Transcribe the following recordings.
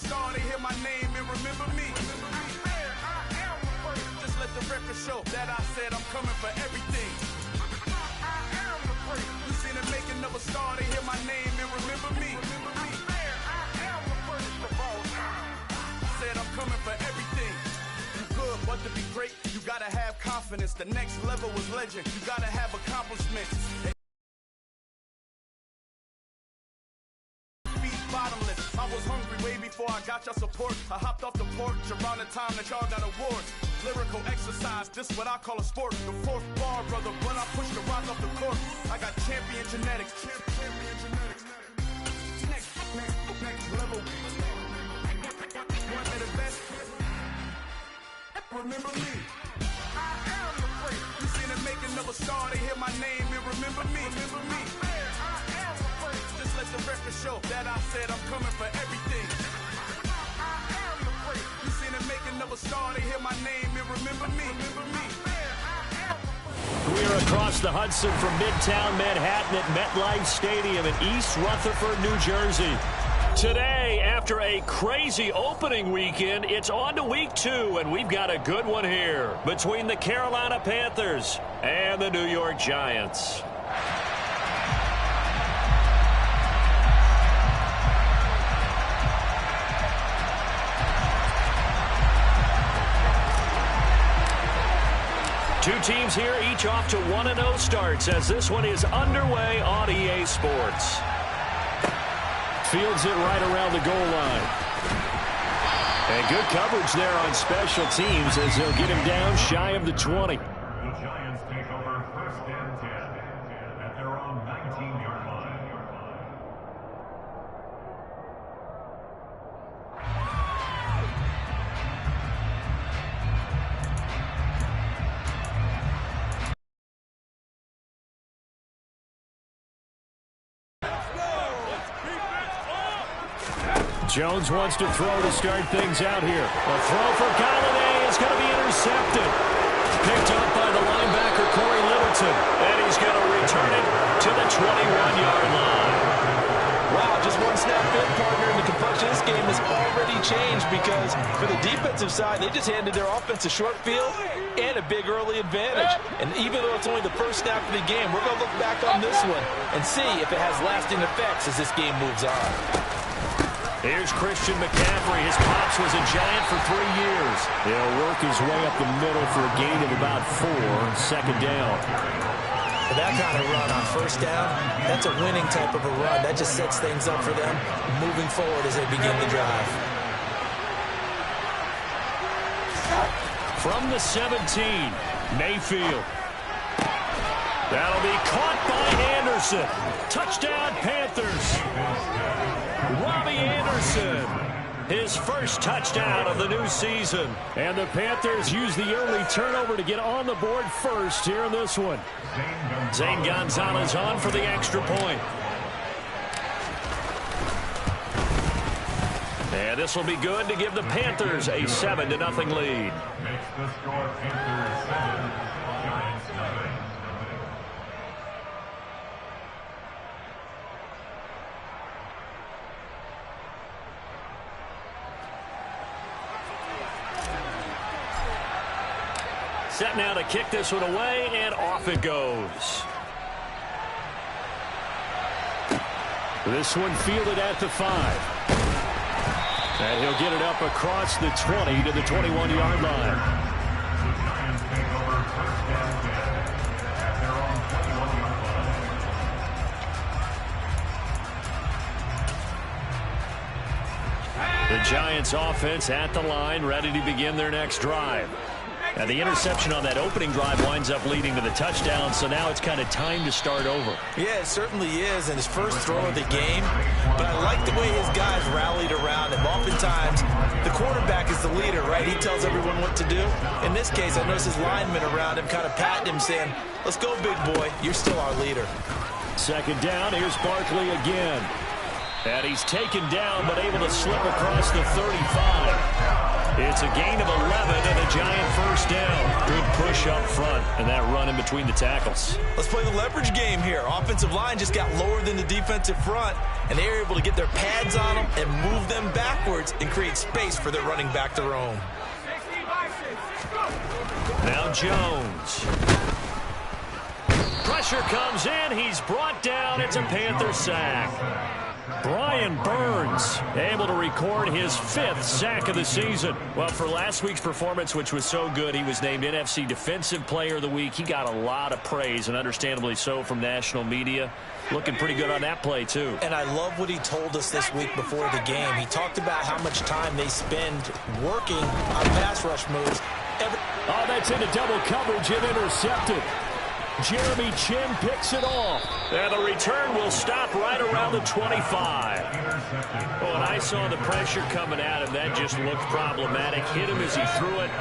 star, they hear my name and remember me. Just let the record show that I said I'm coming for everything. You seen the making of a star, they hear my name and remember me. Said I'm coming for everything. You good, but to be great, you gotta have confidence. The next level was legend. You gotta have accomplishments. Bottomless. I was hungry way before I got your support. I hopped off the porch around the time that y'all got awards. Lyrical exercise, this what I call a sport. The fourth bar, brother, when I push the rock off the court. I got champion genetics. Next level. One of the best. Remember me. I am the great. You seen the making of a star, they hear my name and remember me. Remember me. Just let the record show that I said I'm coming for everything. You seen the making of a star, they hear my name and remember me. We are across the Hudson from Midtown Manhattan at MetLife Stadium in East Rutherford, New Jersey. Today, after a crazy opening weekend, it's on to week 2, and we've got a good one here between the Carolina Panthers and the New York Giants. Two teams here, each off to 1-0 starts as this one is underway on EA Sports. Fields it right around the goal line. And good coverage there on special teams as they'll get him down shy of the 20. The Giants take over first and 10 at their own 19-yard line. Jones wants to throw to start things out here. A throw for Galladay is going to be intercepted. Picked up by the linebacker, Corey Littleton. And he's going to return it to the 21-yard line. Wow, just one snap in, partner, and the complexion of this game has already changed because for the defensive side, they just handed their offense a short field and a big early advantage. And even though it's only the first snap of the game, we're going to look back on this one and see if it has lasting effects as this game moves on. Here's Christian McCaffrey. His pops was a Giant for 3 years. He'll work his way up the middle for a gain of about 4 on second down. For that kind of run on first down, that's a winning type of a run. That just sets things up for them moving forward as they begin the drive. From the 17, Mayfield. That'll be caught by Anderson. Touchdown, Panthers. Robbie Anderson, his first touchdown of the new season. And the Panthers use the early turnover to get on the board first here in this one. Zane Gonzalez on for the extra point. And this will be good to give the Panthers a 7-0 lead. Makes the score Panthers 7, Giants 9. Set now to kick this one away, and off it goes. This one fielded at the 5. And he'll get it up across the 20 to the 21-yard line. The Giants take over first and 10 at their own 21-yard line. The Giants offense at the line, ready to begin their next drive. Now, the interception on that opening drive winds up leading to the touchdown, so now it's kind of time to start over. Yeah, it certainly is, and his first throw of the game. But I like the way his guys rallied around him. Oftentimes, the quarterback is the leader, right? He tells everyone what to do. In this case, I noticed his linemen around him kind of patting him, saying, let's go, big boy. You're still our leader. Second down, here's Barkley again. And he's taken down, but able to slip across the 35. It's a gain of 11 and a giant first down. Good push up front and that run in between the tackles. Let's play the leverage game here. Offensive line just got lower than the defensive front, and they were able to get their pads on them and move them backwards and create space for their running back to roam. Now Jones. Pressure comes in. He's brought down. It's a Panther sack. Brian Burns able to record his 5th sack of the season. Well, for last week's performance, which was so good, he was named NFC Defensive Player of the Week. He got a lot of praise, and understandably so, from national media. Looking pretty good on that play, too. And I love what he told us this week before the game. He talked about how much time they spend working on pass rush moves. Oh, that's into double coverage and intercepted. Jeremy Chin picks it off. And the return will stop right around the 25. Oh, and I saw the pressure coming at him. That just looked problematic. Hit him as he threw it,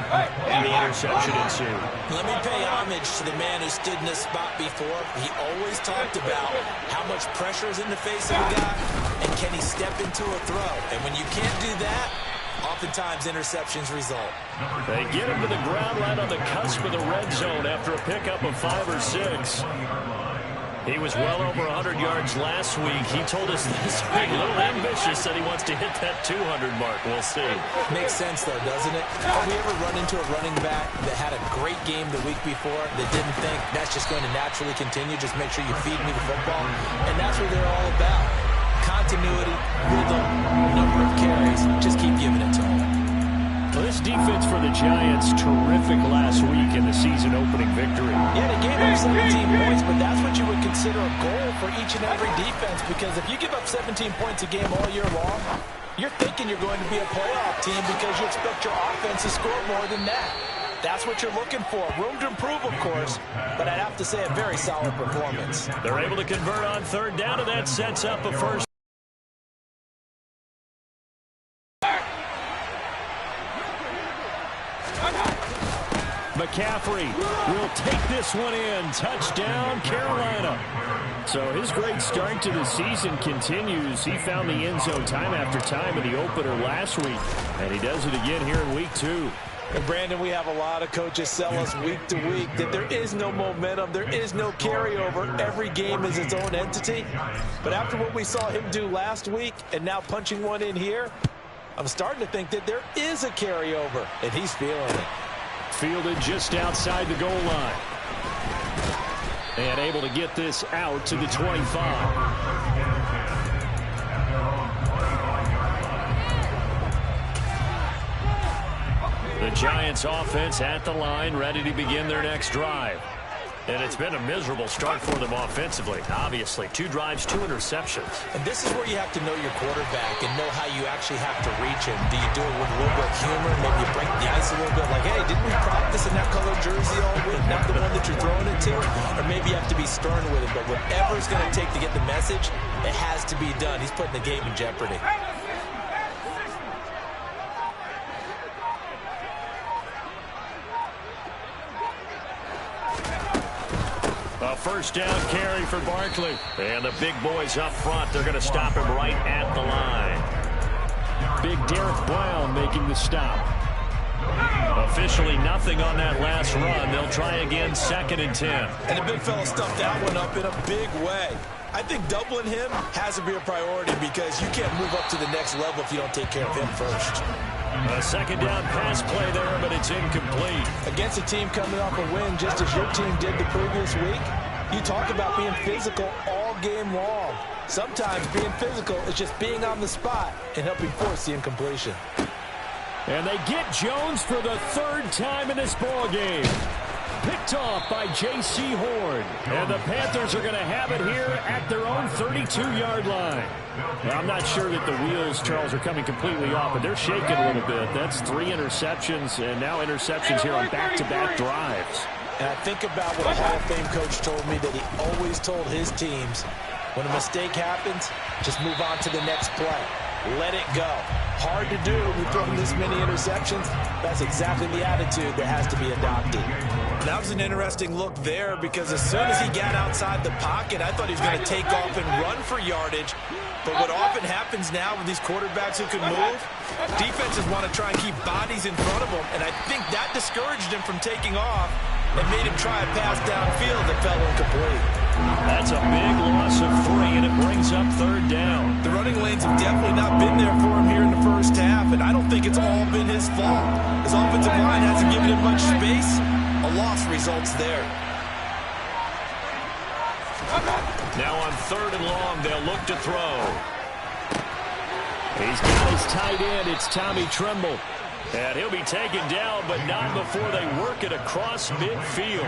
and the interception ensued. Let me pay homage to the man who stood in this spot before. He always talked about how much pressure is in the face of a guy, and can he step into a throw. And when you can't do that, oftentimes interceptions result. They get him to the ground right on the cusp of the red zone after a pickup of 5 or 6. He was well over 100 yards last week. He told us this week, a little ambitious, said he wants to hit that 200 mark. We'll see. Makes sense, though, doesn't it? Have we ever run into a running back that had a great game the week before that didn't think that's just going to naturally continue? Just make sure you feed me the football. And that's what they're all about. Continuity, rhythm, number of carries. Just keep giving it to them. Well, this defense for the Giants, terrific last week in the season-opening victory. Yeah, they gave up 17 points, but that's what you would consider a goal for each and every defense, because if you give up 17 points a game all year long, you're thinking you're going to be a playoff team because you expect your offense to score more than that. That's what you're looking for. Room to improve, of course, but I'd have to say a very solid performance. They're able to convert on 3rd down, and that sets up a first. McCaffrey will take this one in. Touchdown, Carolina. So his great start to the season continues. He found the end zone time after time in the opener last week, and he does it again here in week 2. And Brandon, we have a lot of coaches sell us week to week that there is no momentum, there is no carryover. Every game is its own entity. But after what we saw him do last week and now punching one in here, I'm starting to think that there is a carryover, and he's feeling it. Fielded just outside the goal line. And able to get this out to the 25. The Giants offense at the line, ready to begin their next drive. And it's been a miserable start for them offensively. Obviously, 2 drives, 2 interceptions. And this is where you have to know your quarterback and know how you actually have to reach him. Do you do it with a little bit of humor? Maybe you break the ice a little bit like, hey, didn't we practice in that colored jersey all week? Not the one that you're throwing it to? Or maybe you have to be stern with it. But whatever it's going to take to get the message, it has to be done. He's putting the game in jeopardy. A first down carry for Barkley. And the big boys up front, they're going to stop him right at the line. Big Derek Brown making the stop. Officially nothing on that last run. They'll try again, 2nd and 10. And the big fella stuffed that one up in a big way. I think doubling him has to be a priority because you can't move up to the next level if you don't take care of him first. A 2nd down pass play there, but it's incomplete. Against a team coming off a win, just as your team did the previous week, you talk about being physical all game long. Sometimes being physical is just being on the spot and helping force the incompletion. And they get Jones for the 3rd time in this ball game. Picked off by J.C. Horn. And the Panthers are going to have it here at their own 32-yard line. Well, I'm not sure that the wheels, Charles, are coming completely off, but they're shaking a little bit. That's 3 interceptions, and now interceptions here on back-to-back drives. And I think about what a Hall of Fame coach told me that he always told his teams, when a mistake happens, just move on to the next play. let it go. Hard to do when you're throwing this many interceptions. That's exactly the attitude that has to be adopted. That was an interesting look there because as soon as he got outside the pocket, I thought he was going to take off and run for yardage. But what often happens now with these quarterbacks who can move, defenses want to try and keep bodies in front of them, and I think that discouraged him from taking off and made him try a pass downfield that fell incomplete. That's a big loss of 3, and it brings up 3rd down. The running lanes have definitely not been there for him here in the first half, and I don't think it's all been his fault. His offensive line hasn't given him much space. A loss results there. Now on 3rd and long, they'll look to throw. He's got his tight end. It's Tommy Tremble. And he'll be taken down, but not before they work it across midfield.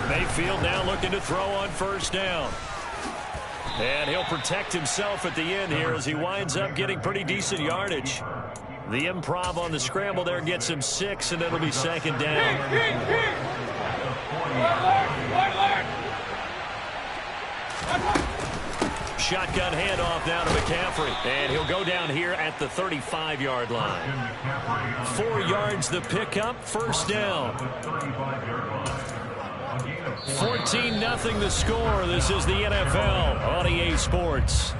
Mayfield now looking to throw on 1st down. And he'll protect himself at the end here as he winds up getting pretty decent yardage. The improv on the scramble there gets him 6, and it'll be 2nd down. Shotgun handoff now to McCaffrey. And he'll go down here at the 35-yard line. 4 yards the pickup, 1st down. 14-0 the score. This is the NFL on EA Sports.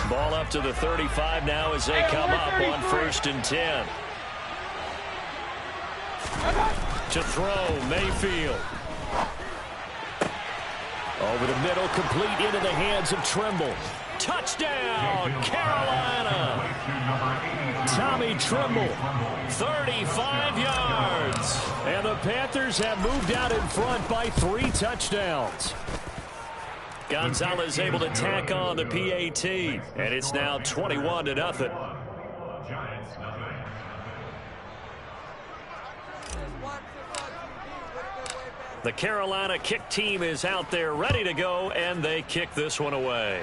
Ball up to the 35 now as they come up on 1st and 10. To throw, Mayfield. Over the middle, complete into the hands of Tremble. Touchdown, Carolina. Tommy Tremble, 35 yards. And the Panthers have moved out in front by 3 touchdowns. Gonzalez able to tack on the PAT, and it's now 21-0. The Carolina kick team is out there ready to go, and they kick this one away.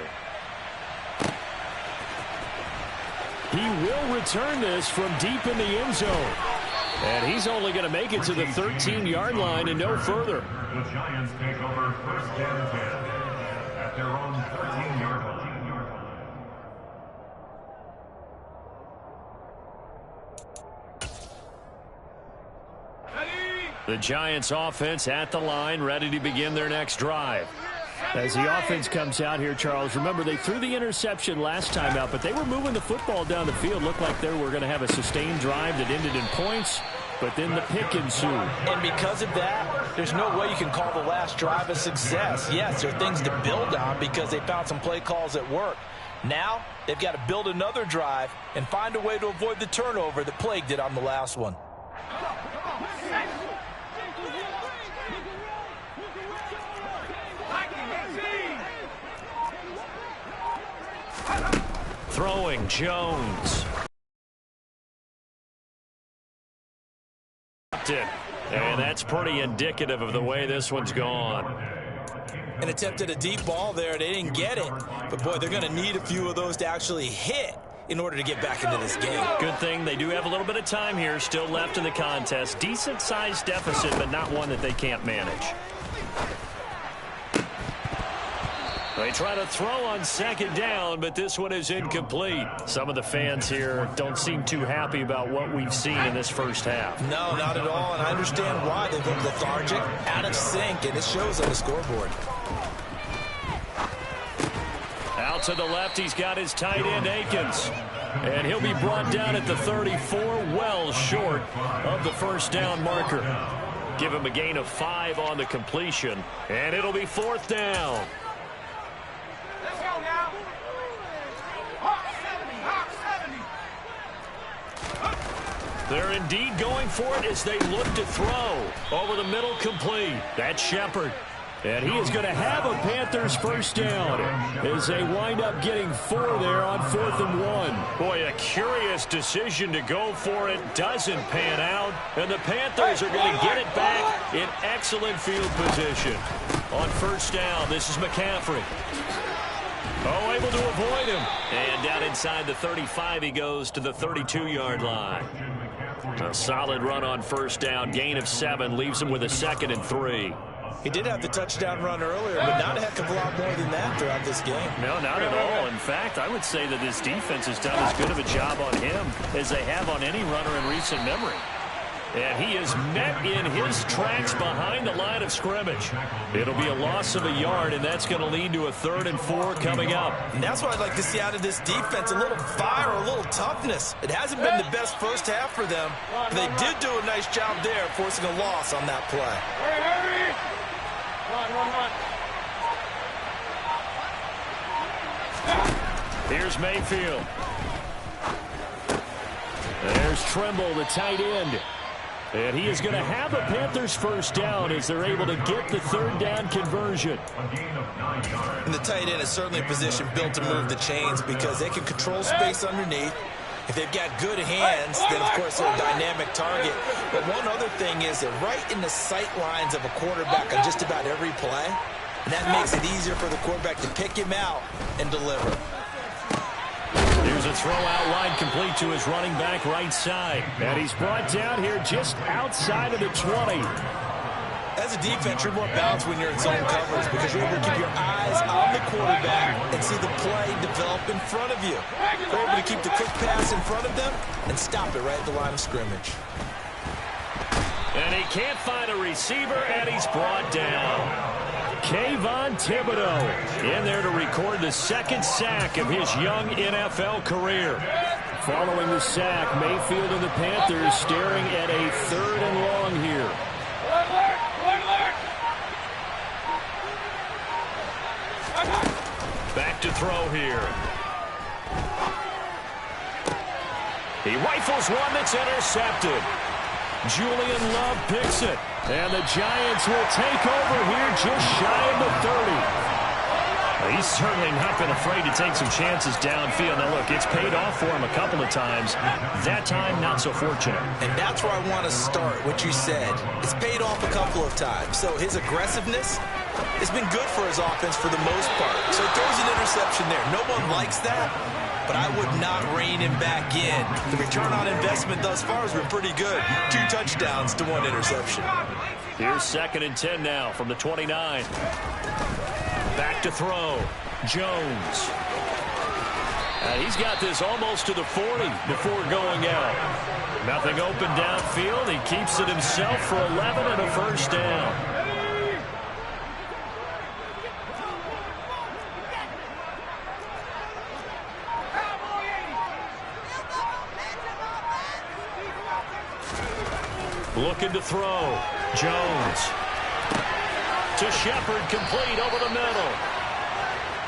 He will return this from deep in the end zone. And he's only going to make it to the 13-yard line and no further. The Giants take over 1st and 10 at their own 13-yard line. The Giants offense at the line, ready to begin their next drive. As the offense comes out here, Charles, remember they threw the interception last time out, but they were moving the football down the field. Looked like they were going to have a sustained drive that ended in points, but then the pick ensued. And because of that, there's no way you can call the last drive a success. Yes, there are things to build on because they found some play calls that work. Now, they've got to build another drive and find a way to avoid the turnover that plagued it on the last one. Throwing Jones. And that's pretty indicative of the way this one's gone. An attempt at a deep ball there. They didn't get it. But, boy, they're going to need a few of those to actually hit in order to get back into this game. Good thing they do have a little bit of time here still left in the contest. Decent-sized deficit, but not one that they can't manage. They try to throw on 2nd down, but this one is incomplete. Some of the fans here don't seem too happy about what we've seen in this first half. No, not at all, and I understand why. They look lethargic, out of sync, and it shows on the scoreboard. Out to the left, he's got his tight end, Akins. And he'll be brought down at the 34, well short of the 1st down marker. Give him a gain of 5 on the completion, and it'll be 4th down. They're indeed going for it as they look to throw. Over the middle, complete. That's Shepard. And he is going to have a Panthers first down as they wind up getting 4 there on 4th and 1. Boy, a curious decision to go for it. Doesn't pan out. And the Panthers are going to get it back in excellent field position. On first down, this is McCaffrey. Oh, able to avoid him. And down inside the 35, he goes to the 32-yard line. A solid run on first down. Gain of 7 leaves him with a 2nd and 3. He did have the touchdown run earlier, but not a heck of a lot more than that throughout this game. No, not at all. In fact, I would say that this defense has done as good of a job on him as they have on any runner in recent memory. And he is met in his tracks behind the line of scrimmage. It'll be a loss of a yard, and that's going to lead to a 3rd and 4 coming up. And that's what I'd like to see out of this defense, a little fire, a little toughness. It hasn't been the best first half for them, but they did do a nice job there, forcing a loss on that play. Here's Mayfield. There's Trimble, the tight end. And he is going to have a Panthers first down as they're able to get the 3rd down conversion. And the tight end is certainly a position built to move the chains because they can control space underneath. If they've got good hands, then, of course, they're a dynamic target. But one other thing is they're right in the sight lines of a quarterback on just about every play. And that makes it easier for the quarterback to pick him out and deliver. Here's a throw out line complete to his running back right side. And he's brought down here just outside of the 20. As a defense, you're more balanced when you're in zone coverage because you're able to keep your eyes on the quarterback and see the play develop in front of you. You're able to keep the quick pass in front of them and stop it right at the line of scrimmage. And he can't find a receiver, and he's brought down. Kayvon Thibodeau in there to record the 2nd sack of his young NFL career. Following the sack, Mayfield and the Panthers staring at a 3rd and long here. Back to throw here. He rifles one that's intercepted. Julian Love picks it. And the Giants will take over here just shy of the 30. He's certainly not been afraid to take some chances downfield. Now, look, it's paid off for him a couple of times. That time, not so fortunate. And that's where I want to start, what you said. It's paid off a couple of times. So his aggressiveness has been good for his offense for the most part. So he throws an interception there. No one likes that, but I would not rein him back in. The return on investment thus far has been pretty good. 2 touchdowns to 1 interception. Here's 2nd and 10 now from the 29. Back to throw. Jones. He's got this almost to the 40 before going out. Nothing open downfield. He keeps it himself for 11 and a first down. Looking to throw. Jones. To Shepard, complete over the middle.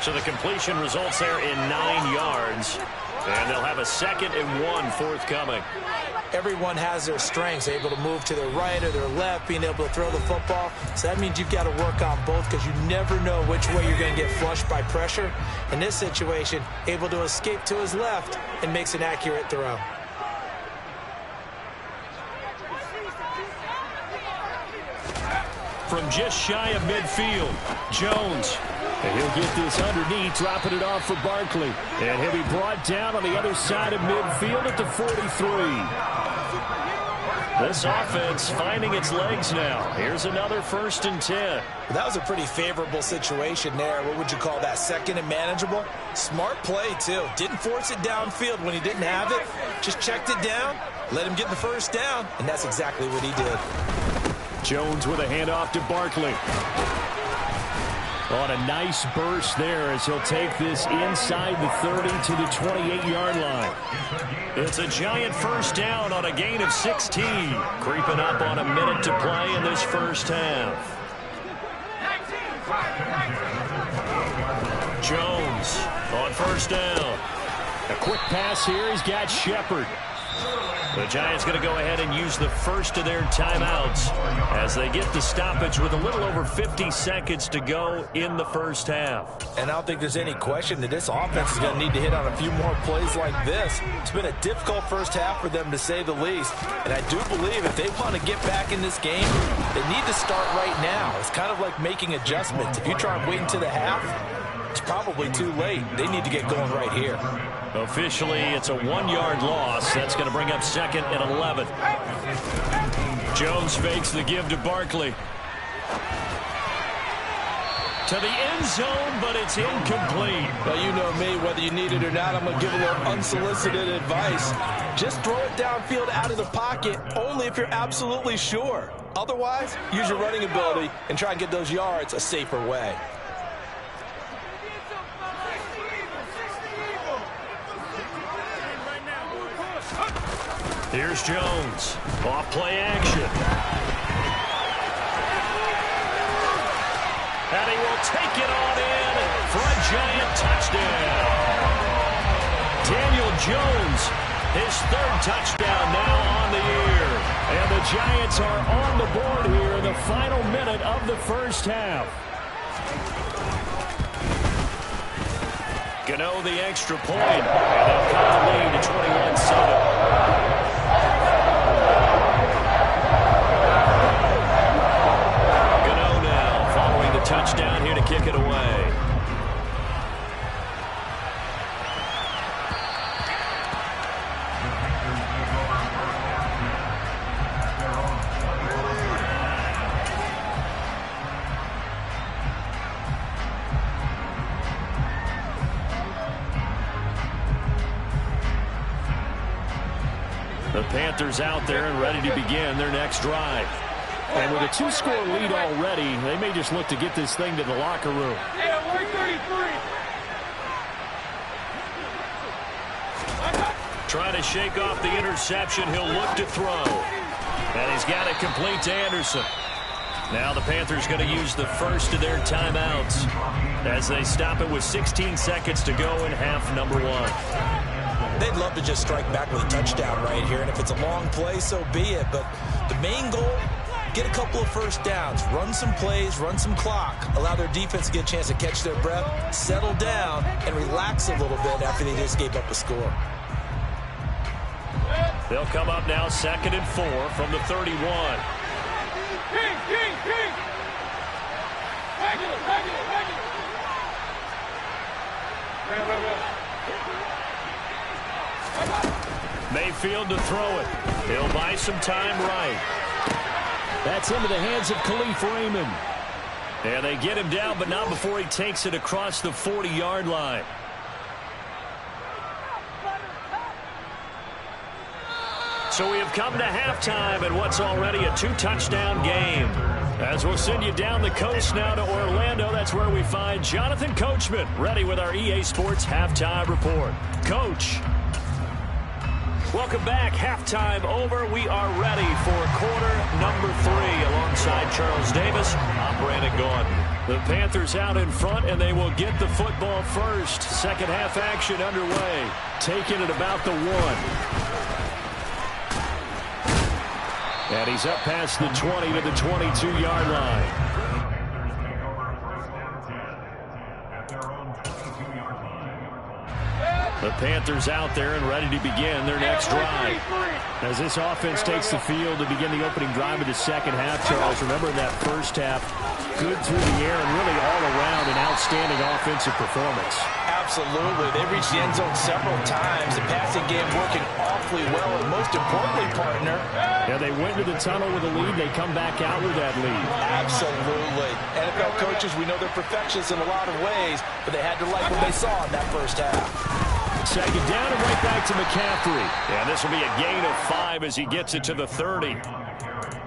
So the completion results there in 9 yards. And they'll have a 2nd and 1 forthcoming. Everyone has their strengths, able to move to their right or their left, being able to throw the football. So that means you've got to work on both because you never know which way you're going to get flushed by pressure. In this situation, able to escape to his left and makes an accurate throw. From just shy of midfield, Jones. And he'll get this underneath, dropping it off for Barkley. And he'll be brought down on the other side of midfield at the 43. This offense finding its legs now. Here's another 1st and 10. That was a pretty favorable situation there. What would you call that? 2nd and manageable? Smart play, too. Didn't force it downfield when he didn't have it. Just checked it down, let him get the first down, and that's exactly what he did. Jones with a handoff to Barkley. On a nice burst there as he'll take this inside the 30 to the 28-yard line. It's a Giant first down on a gain of 16. Creeping up on a minute to play in this first half. Jones on first down. A quick pass here. He's got Shepard. The Giants going to go ahead and use the first of their timeouts as they get the stoppage with a little over 50 seconds to go in the first half. And I don't think there's any question that this offense is going to need to hit on a few more plays like this. It's been a difficult first half for them, to say the least. And I do believe if they want to get back in this game, they need to start right now. It's kind of like making adjustments. If you try and wait until the half, it's probably too late. They need to get going right here. Officially, it's a 1-yard loss. That's going to bring up second and 11. Jones fakes the give to Barkley. To the end zone, but it's incomplete. Well, you know me, whether you need it or not, I'm going to give a little unsolicited advice. Just throw it downfield out of the pocket, only if you're absolutely sure. Otherwise, use your running ability and try and get those yards a safer way. Here's Jones. Off play action. And he will take it on in for a Giant touchdown. Daniel Jones, his third touchdown now on the year. And the Giants are on the board here in the final minute of the first half. Gano the extra point, and they'll cut the lead to 21-7. Touchdown here to kick it away. The Panthers out there and ready to begin their next drive. And with a 2-score lead already, they may just look to get this thing to the locker room. Trying to shake off the interception. He'll look to throw. And he's got it complete to Anderson. Now the Panthers going to use the first of their timeouts as they stop it with 16 seconds to go in half number 1. They'd love to just strike back with a touchdown right here. And if it's a long play, so be it. But the main goal, get a couple of first downs, run some plays, run some clock, allow their defense to get a chance to catch their breath, settle down, and relax a little bit after they just gave up a score. They'll come up now 2nd and 4 from the 31. Mayfield to throw it. He'll buy some time right. That's into the hands of Khalif Raymond. And they get him down, but not before he takes it across the 40-yard line. So we have come to halftime in what's already a 2-touchdown game. As we'll send you down the coast now to Orlando, that's where we find Jonathan Coachman ready with our EA Sports Halftime Report. Coach. Welcome back. Halftime over. We are ready for quarter number 3 alongside Charles Davis. I'm Brandon Gordon. The Panthers out in front, and they will get the football first. Second half action underway. Taking it about the 1. And he's up past the 20 to the 22-yard line. The Panthers out there and ready to begin their next drive. As this offense takes the field to begin the opening drive of the second half, Charles, remember in that first half, good through the air and really all around an outstanding offensive performance. Absolutely. They reached the end zone several times. The passing game working awfully well, and most importantly, partner. Yeah, they went to the tunnel with a lead. They come back out with that lead. Absolutely. NFL coaches, we know they're perfectionists in a lot of ways, but they had to like what they saw in that first half. Second down and right back to McCaffrey. And this will be a gain of 5 as he gets it to the 30.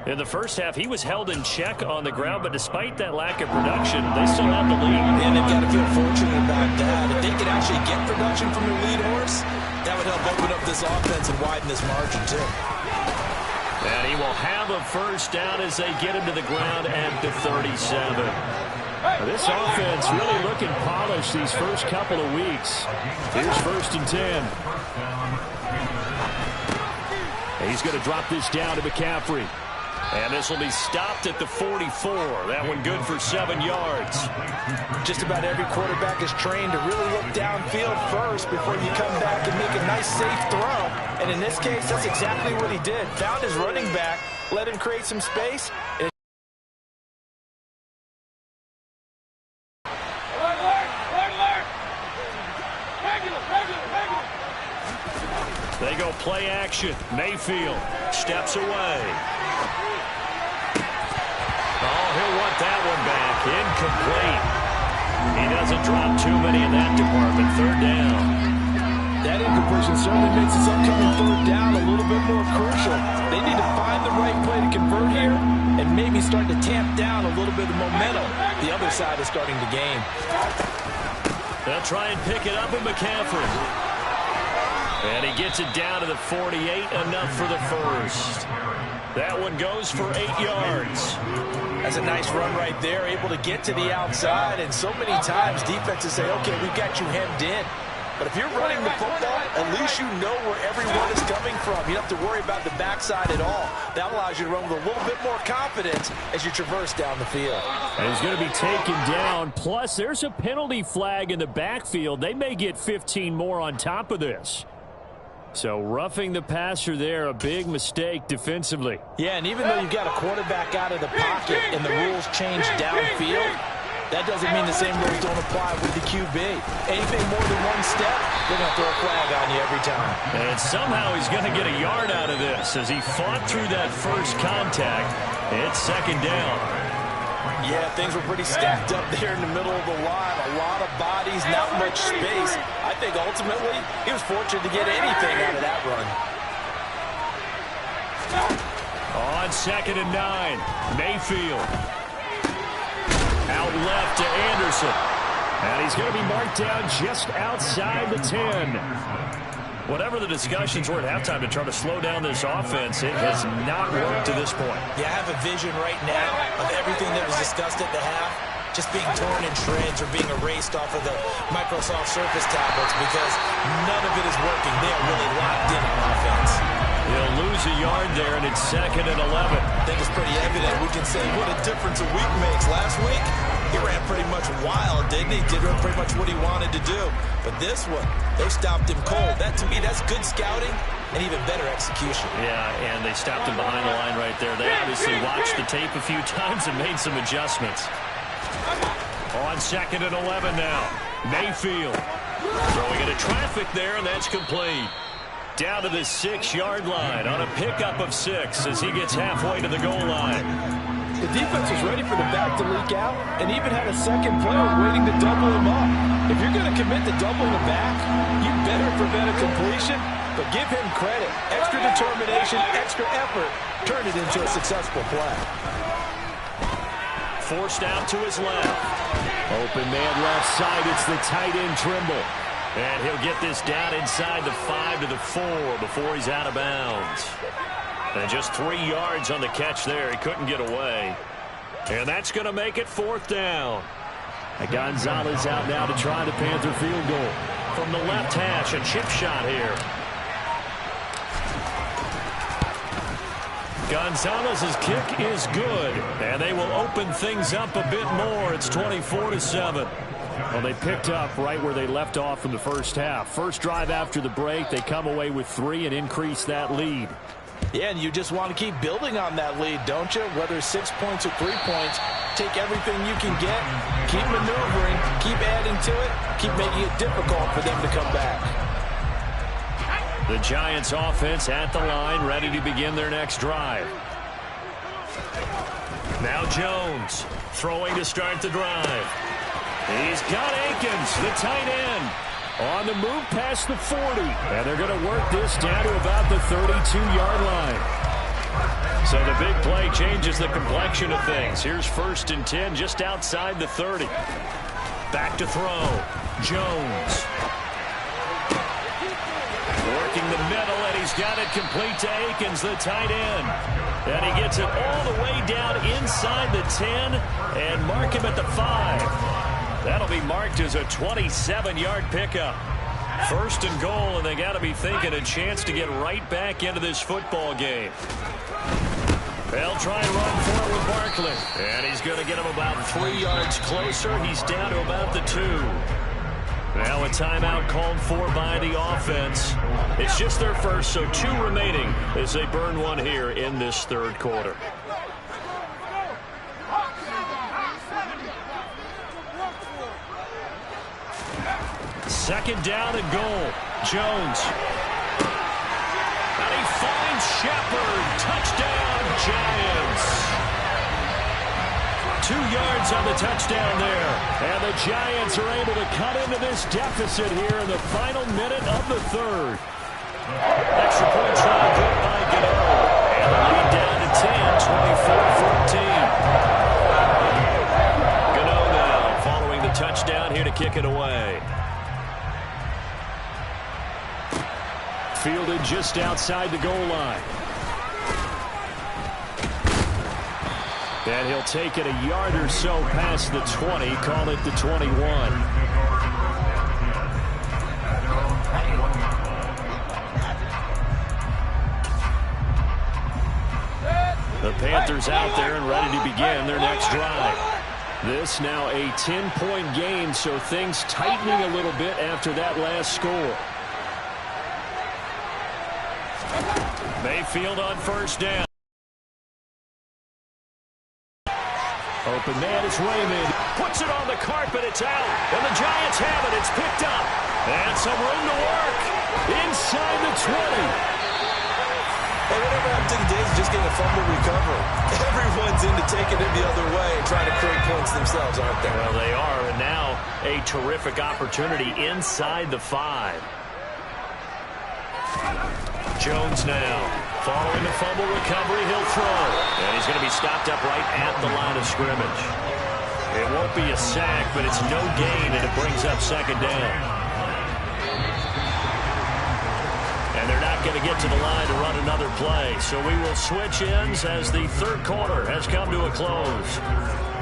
In the first half, he was held in check on the ground, but despite that lack of production, they still have the lead. And they've got to feel fortunate about that. If they can actually get production from their lead horse, that would help open up this offense and widen this margin, too. And he will have a first down as they get him to the ground at the 37. This offense really looking polished these first couple of weeks. Here's 1st and 10. He's going to drop this down to McCaffrey. And this will be stopped at the 44. That one good for 7 yards. Just about every quarterback is trained to really look downfield first before you come back and make a nice, safe throw. And in this case, that's exactly what he did. Found his running back, let him create some space. They go play action. Mayfield steps away. Oh, he'll want that one back. Incomplete. He doesn't drop too many in that department. 3rd down. That incompletion certainly makes this upcoming 3rd down a little bit more crucial. They need to find the right play to convert here and maybe start to tamp down a little bit of momentum. The other side is starting to gain. They'll try and pick it up with McCaffrey. And he gets it down to the 48, enough for the first. That one goes for 8 yards. That's a nice run right there, able to get to the outside. And so many times defenses say, okay, we've got you hemmed in. But if you're running the football, at least you know where everyone is coming from. You don't have to worry about the backside at all. That allows you to run with a little bit more confidence as you traverse down the field. And he's going to be taken down. Plus, there's a penalty flag in the backfield. They may get 15 more on top of this. So roughing the passer there, a big mistake defensively. Yeah, and even though you've got a quarterback out of the pocket and the rules change downfield, that doesn't mean the same rules don't apply with the QB. Anything more than one step, they're going to throw a flag on you every time. And somehow he's going to get a yard out of this as he fought through that first contact. It's 2nd down. Yeah, things were pretty stacked up there in the middle of the line. A lot of bodies, not much space. I think ultimately he was fortunate to get anything out of that run. On 2nd and 9, Mayfield. Out left to Anderson. And he's going to be marked down just outside the 10. Whatever the discussions were at halftime to try to slow down this offense, it has not worked to this point. Yeah, I have a vision right now of everything that was discussed at the half just being torn in shreds or being erased off of the Microsoft Surface tablets because none of it is working. They are really locked in on offense. He'll lose a yard there, and it's 2nd and 11. I think it's pretty evident. We can say what a difference a week makes. Last week, he ran pretty much wild, didn't he? Did pretty much what he wanted to do. But this one, they stopped him cold. That, to me, that's good scouting and even better execution. Yeah, and they stopped him behind the line right there. They obviously watched the tape a few times and made some adjustments. On 2nd and 11 now, Mayfield throwing into traffic there, and that's complete. Down to the 6-yard line on a pickup of 6 as he gets halfway to the goal line. The defense was ready for the back to leak out and even had a second player waiting to double him up. If you're going to commit to doubling the back, you better prevent a completion, but give him credit. Extra determination, extra effort, turn it into a successful play. Forced out to his left. Open man left side. It's the tight end Trimble. And he'll get this down inside the 5 to the 4 before he's out of bounds. And just 3 yards on the catch there. He couldn't get away. And that's going to make it 4th down. And Gonzalez out now to try the Panther field goal. From the left hash, a chip shot here. Gonzalez's kick is good. And they will open things up a bit more. It's 24-7. Well, they picked up right where they left off in the first half. First drive after the break, they come away with 3 and increase that lead. Yeah, and you just want to keep building on that lead, don't you? Whether 6 points or 3 points, take everything you can get, keep maneuvering, keep adding to it, keep making it difficult for them to come back. The Giants offense at the line, ready to begin their next drive. Now Jones throwing to start the drive. He's got Akins, the tight end, on the move past the 40. And they're going to work this down to about the 32-yard line. So the big play changes the complexion of things. Here's 1st and 10 just outside the 30. Back to throw. Jones. Working the middle, and he's got it complete to Akins, the tight end. And he gets it all the way down inside the 10 and mark him at the 5. That'll be marked as a 27-yard pickup. First and goal, and they got to be thinking a chance to get right back into this football game. They'll try and run for it with Barkley. And he's going to get him about 3 yards closer. He's down to about the 2. Now a timeout called for by the offense. It's just their first, so 2 remaining as they burn one here in this third quarter. Second down and goal. Jones. And he finds Shepard. Touchdown, Giants. 2 yards on the touchdown there. And the Giants are able to cut into this deficit here in the final minute of the third. Extra point try good by Gano. And the lead down to 10, 24-14. Gano now following the touchdown here to kick it away. Fielded just outside the goal line. And he'll take it a yard or so past the 20, call it the 21. The Panthers out there and ready to begin their next drive. This now a 10-point game, so things tightening a little bit after that last score. Mayfield on first down. Open man is Raymond. Puts it on the carpet. It's out. And the Giants have it. It's picked up. And some room to work. Inside the 20. Hey, whatever happened to the days of just getting a fumble recovery? Everyone's into taking it the other way and trying to create points themselves, aren't they? Well, they are. And now a terrific opportunity inside the 5. Jones now. Following the fumble recovery, he'll throw. And he's going to be stopped up right at the line of scrimmage. It won't be a sack, but it's no gain, and it brings up second down. And they're not going to get to the line to run another play. So we will switch ends as the third quarter has come to a close.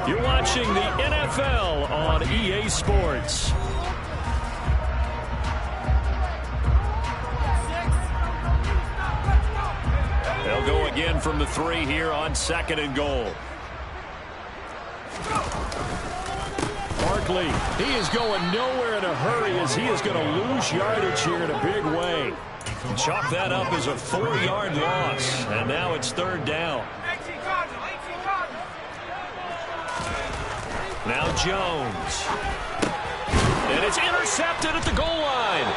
You're watching the NFL on EA Sports. They'll go again from the 3 here on second and goal. Barkley, he is going nowhere in a hurry as he is going to lose yardage here in a big way. Chalk that up as a 4-yard loss, and now it's third down. Now Jones. And it's intercepted at the goal line.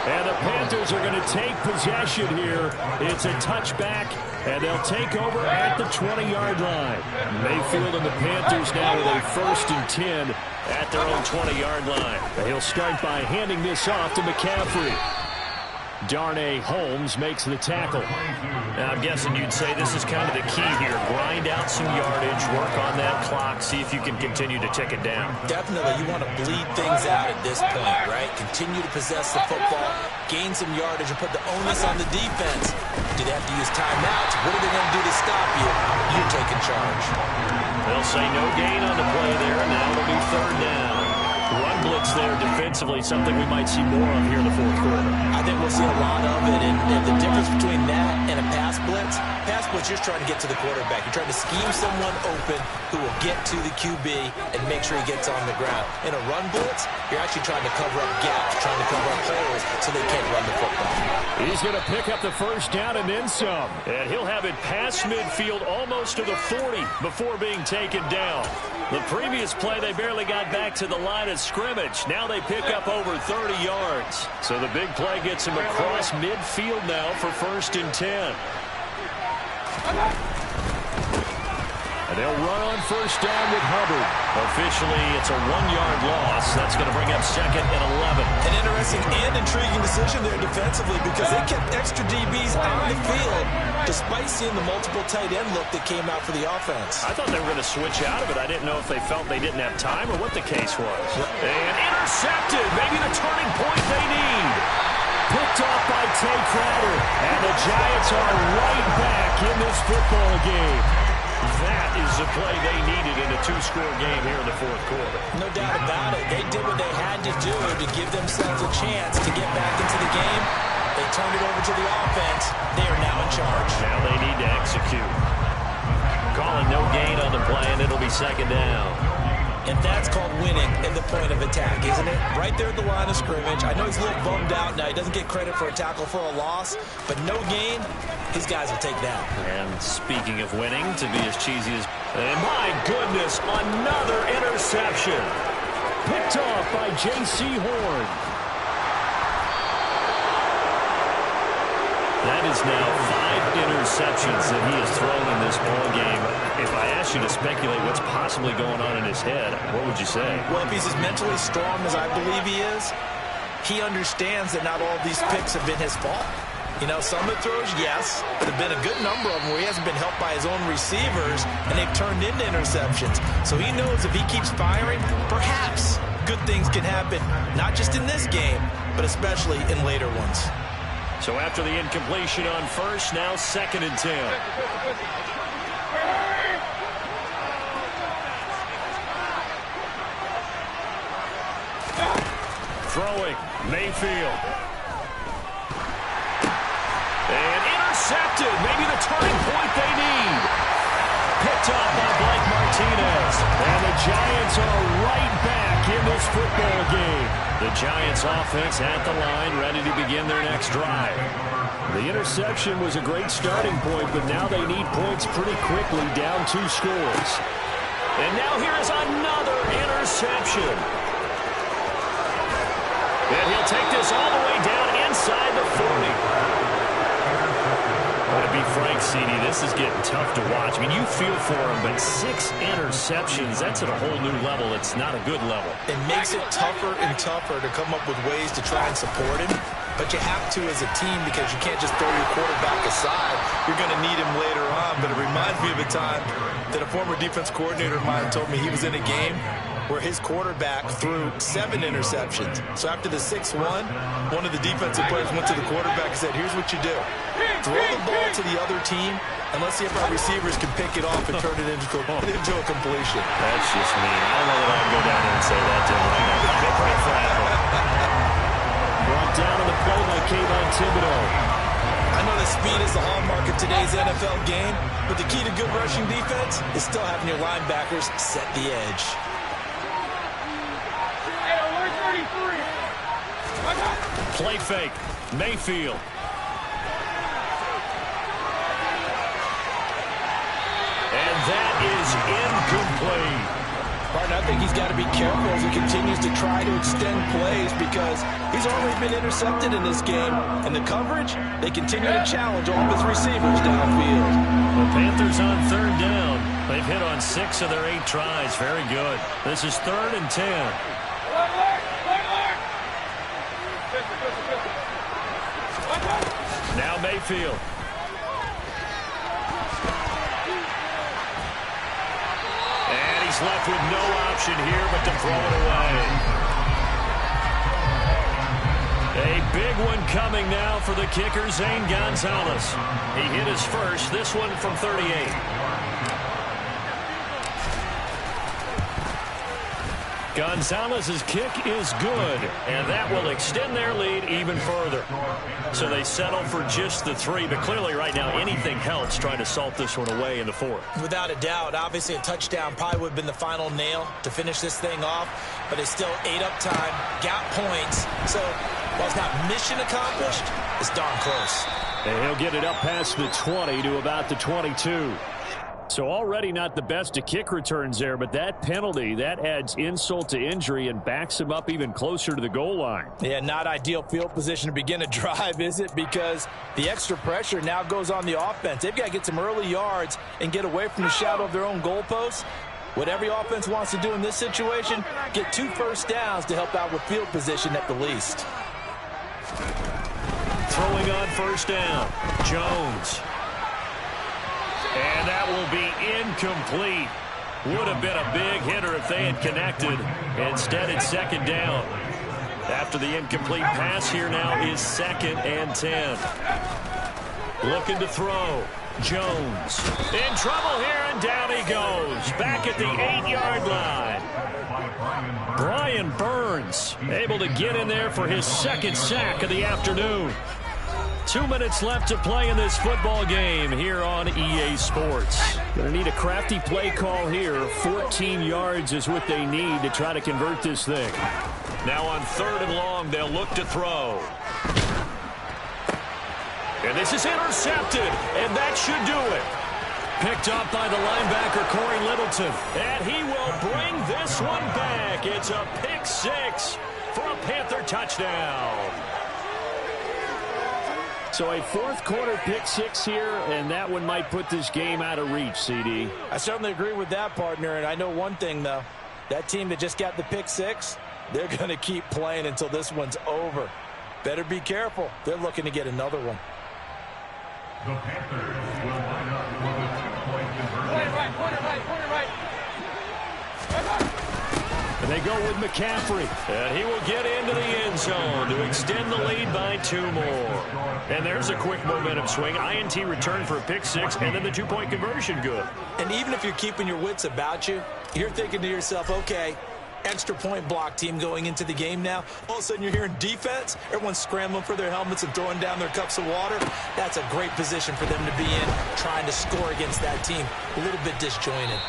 And the Panthers are going to take possession here. It's a touchback, and they'll take over at the 20-yard line. Mayfield and the Panthers now with a 1st and 10 at their own 20-yard line. He'll start by handing this off to McCaffrey. Darnay Holmes makes the tackle. Now, I'm guessing you'd say this is kind of the key here. Grind out some yardage, work on that clock, see if you can continue to tick it down. Definitely. You want to bleed things out at this point, right? Continue to possess the football, gain some yardage, and put the onus on the defense. Do they have to use timeouts? What are they going to do to stop you? You're taking charge. They'll say no gain on the play there, and now it'll be third down. Run blitz there defensively, something we might see more of here in the fourth quarter. I think we'll see a lot of it, and the difference between that and a pass blitz, you're just trying to get to the quarterback. You're trying to scheme someone open who will get to the QB and make sure he gets on the ground. In a run blitz, you're actually trying to cover up gaps, trying to cover up holes so they can't run the football. He's going to pick up the first down and then some. And he'll have it past midfield almost to the 40 before being taken down. The previous play, they barely got back to the line of scrimmage. Now they pick up over 30 yards. So the big play gets him across midfield now for 1st and 10. And they'll run on first down with Hubbard. Officially, it's a 1-yard loss. That's going to bring up 2nd and 11. An interesting and intriguing decision there defensively because they kept extra DBs on the field despite seeing the multiple tight end look that came out for the offense. I thought they were going to switch out of it. I didn't know if they felt they didn't have time or what the case was. And intercepted. Maybe the turning point they need. Picked off by Tay Crowder. And the Giants are right back in this football game. That is the play they needed in a two-score game here in the fourth quarter. No doubt about it. They did what they had to do to give themselves a chance to get back into the game. They turned it over to the offense. They are now in charge. Now they need to execute. Calling no gain on the play, and it'll be second down. And that's called winning at the point of attack, isn't it? Right there at the line of scrimmage. I know he's a little bummed out now. He doesn't get credit for a tackle for a loss, but no gain, his guys will take that. And speaking of winning, to be as cheesy as... And my goodness, another interception. Picked off by J.C. Horn. That is now 5 interceptions that he has thrown in this ball game. If I asked you to speculate what's possibly going on in his head, what would you say? Well, if he's as mentally strong as I believe he is, he understands that not all of these picks have been his fault. You know, some of the throws, yes, but there have been a good number of them where he hasn't been helped by his own receivers, and they've turned into interceptions. So he knows if he keeps firing, perhaps good things can happen, not just in this game, but especially in later ones. So after the incompletion on first, now 2nd and 10. Throwing, Mayfield. And intercepted, maybe the turning point they need. Picked up by Blake Martinez. And the Giants are right back in this football game. The Giants offense at the line, ready to begin their next drive. The interception was a great starting point, but now they need points pretty quickly, down 2 scores. And now here is another interception. And he'll take this all the way down inside the 40. To be frank, CD, this is getting tough to watch. I mean, you feel for him, but 6 interceptions, that's at a whole new level. It's not a good level. It makes it tougher and tougher to come up with ways to try and support him, but you have to as a team because you can't just throw your quarterback aside. You're going to need him later on, but it reminds me of a time that a former defense coordinator of mine told me he was in a game where his quarterback threw 7 interceptions. So after the 6-1, one of the defensive players went to the quarterback and said, here's what you do. Throw the ball to the other team, and let's see if our receivers can pick it off and turn it into a completion. That's just mean. I don't know that I can go down there and say that to him right now. Get right flat. Brought down on the play by Kayvon Thibodeau. I know that speed is the hallmark of today's NFL game, but the key to good rushing defense is still having your linebackers set the edge. Play fake. Mayfield. And that is incomplete. Martin, I think he's got to be careful as he continues to try to extend plays because he's already been intercepted in this game. And the coverage, they continue to challenge all of his receivers downfield. The Panthers on 3rd down. They've hit on 6 of their 8 tries. Very good. This is 3rd and 10. Now Mayfield. And he's left with no option here but to throw it away. A big one coming now for the kicker, Zane Gonzalez. He hit his first, this one from 38. Gonzalez's kick is good, and that will extend their lead even further. So they settle for just the 3, but clearly right now anything helps trying to salt this one away in the 4th. Without a doubt, obviously a touchdown probably would have been the final nail to finish this thing off, but it's still 8 up time, got points. So while it's not mission accomplished, it's darn close. And he'll get it up past the 20 to about the 22. So already not the best of kick returns there, but that penalty, that adds insult to injury and backs him up even closer to the goal line. Yeah, not ideal field position to begin a drive, is it? Because the extra pressure now goes on the offense. They've got to get some early yards and get away from the shadow of their own goalposts. What every offense wants to do in this situation, get 2 first downs to help out with field position at the least. Throwing on first down, Jones. And that will be incomplete. Would have been a big hitter if they had connected. Instead, it's 2nd down. After the incomplete pass, here now is 2nd and 10. Looking to throw. Jones in trouble here, and down he goes. Back at the 8-yard line. Brian Burns able to get in there for his second sack of the afternoon. 2 minutes left to play in this football game here on EA Sports. Going to need a crafty play call here. 14 yards is what they need to try to convert this thing. Now on 3rd and long, they'll look to throw. And this is intercepted, and that should do it. Picked up by the linebacker, Corey Littleton. And he will bring this one back. It's a pick 6 for a Panther touchdown. So a 4th quarter pick 6 here, and that one might put this game out of reach, CD. I certainly agree with that, partner, and I know one thing, though. That team that just got the pick 6, they're going to keep playing until this one's over. Better be careful. They're looking to get another one. The Panthers will line up for the 2-point conversion. Corner right. And they go with McCaffrey. And he will get into the end zone to extend the lead by 2 more. And there's a quick momentum swing. INT return for a pick 6, and then the 2-point conversion good. And even if you're keeping your wits about you, you're thinking to yourself, okay, extra point block team going into the game now. All of a sudden you're hearing defense. Everyone's scrambling for their helmets and throwing down their cups of water. That's a great position for them to be in, trying to score against that team. A little bit disjointed.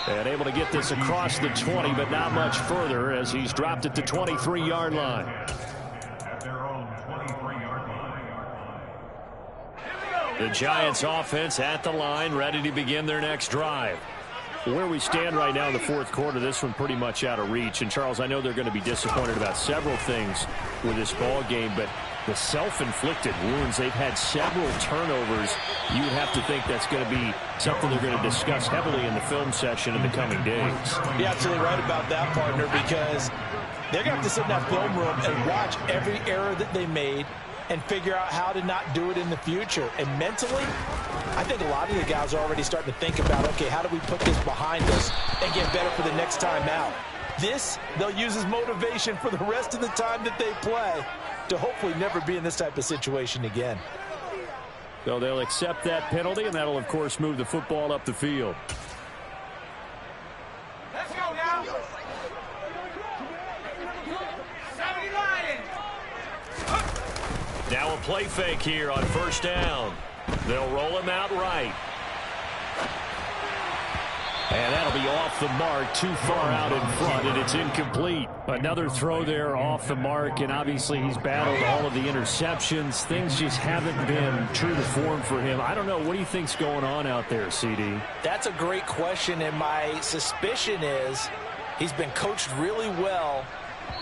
And able to get this across the 20, but not much further as he's dropped it to 23-yard line. At their own 23-yard line. The Giants offense at the line, ready to begin their next drive. Where we stand right now in the 4th quarter, this one pretty much out of reach. And, Charles, I know they're going to be disappointed about several things with this ball game, but the self-inflicted wounds, they've had several turnovers. You would have to think that's going to be something they're going to discuss heavily in the film session in the coming days. You're absolutely right about that, partner, because they're going to have to sit in that film room and watch every error that they made and figure out how to not do it in the future. And mentally, I think a lot of the guys are already starting to think about, okay, how do we put this behind us and get better for the next time out? This, they'll use as motivation for the rest of the time that they play to hopefully never be in this type of situation again. So they'll accept that penalty, and that'll, of course, move the football up the field. Let's go now. 79. Now a play fake here on 1st down. They'll roll him out right. And that'll be off the mark, too far out in front, and it's incomplete. Another throw there off the mark, and obviously he's battled all of the interceptions. Things just haven't been true to form for him. I don't know. What do you think's going on out there, CD? That's a great question, and my suspicion is he's been coached really well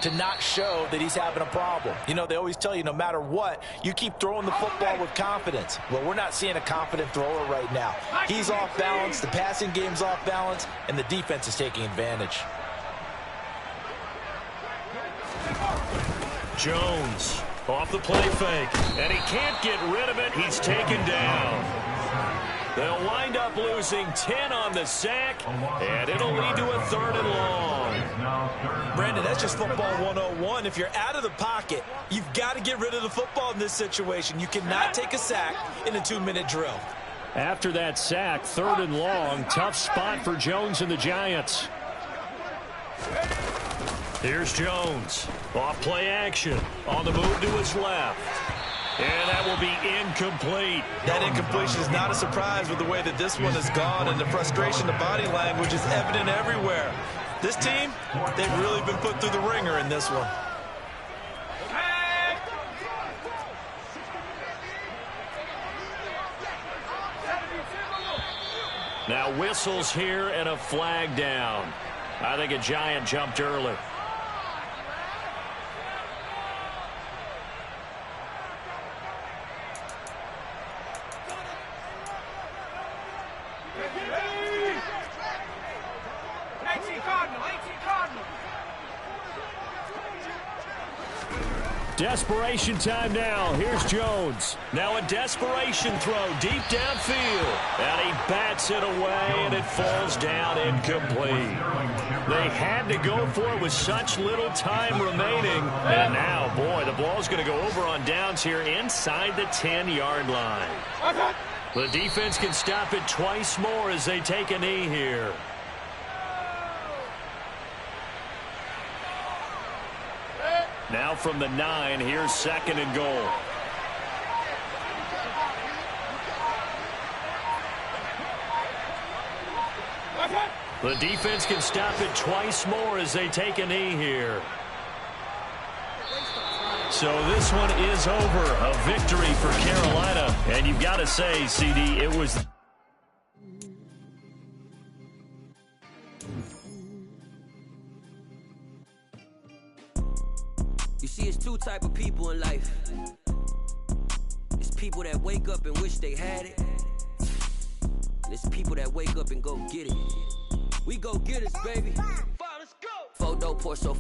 to not show that he's having a problem. You know, they always tell you no matter what, you keep throwing the football with confidence. Well, we're not seeing a confident thrower right now. He's off balance, the passing game's off balance, and the defense is taking advantage. Jones off the play fake, and he can't get rid of it. He's taken down. They'll wind up losing 10 on the sack, and it'll lead to a 3rd and long. Brandon, that's just football 101. If you're out of the pocket, you've got to get rid of the football in this situation. You cannot take a sack in a 2-minute drill. After that sack, 3rd and long, tough spot for Jones and the Giants. Here's Jones. Off play action. On the move to his left. And that will be incomplete. That incompletion is not a surprise with the way that this one has gone, and the frustration, the body language is evident everywhere. This team, they've really been put through the ringer in this one. Now whistles here and a flag down. I think a Giant jumped early. Desperation time now. Here's Jones. Now a desperation throw deep downfield. And he bats it away, and it falls down incomplete. They had to go for it with such little time remaining. And now, boy, the ball's going to go over on downs here inside the 10-yard line. The defense can stop it twice more as they take a knee here. Now from the 9, here's 2nd and goal. The defense can stop it twice more as they take a knee here. So this one is over. A victory for Carolina. And you've got to say, CD, it was... You see, it's two type of people in life. It's people that wake up and wish they had it. And it's people that wake up and go get it. We go get it, baby. Let's go. Photo pour so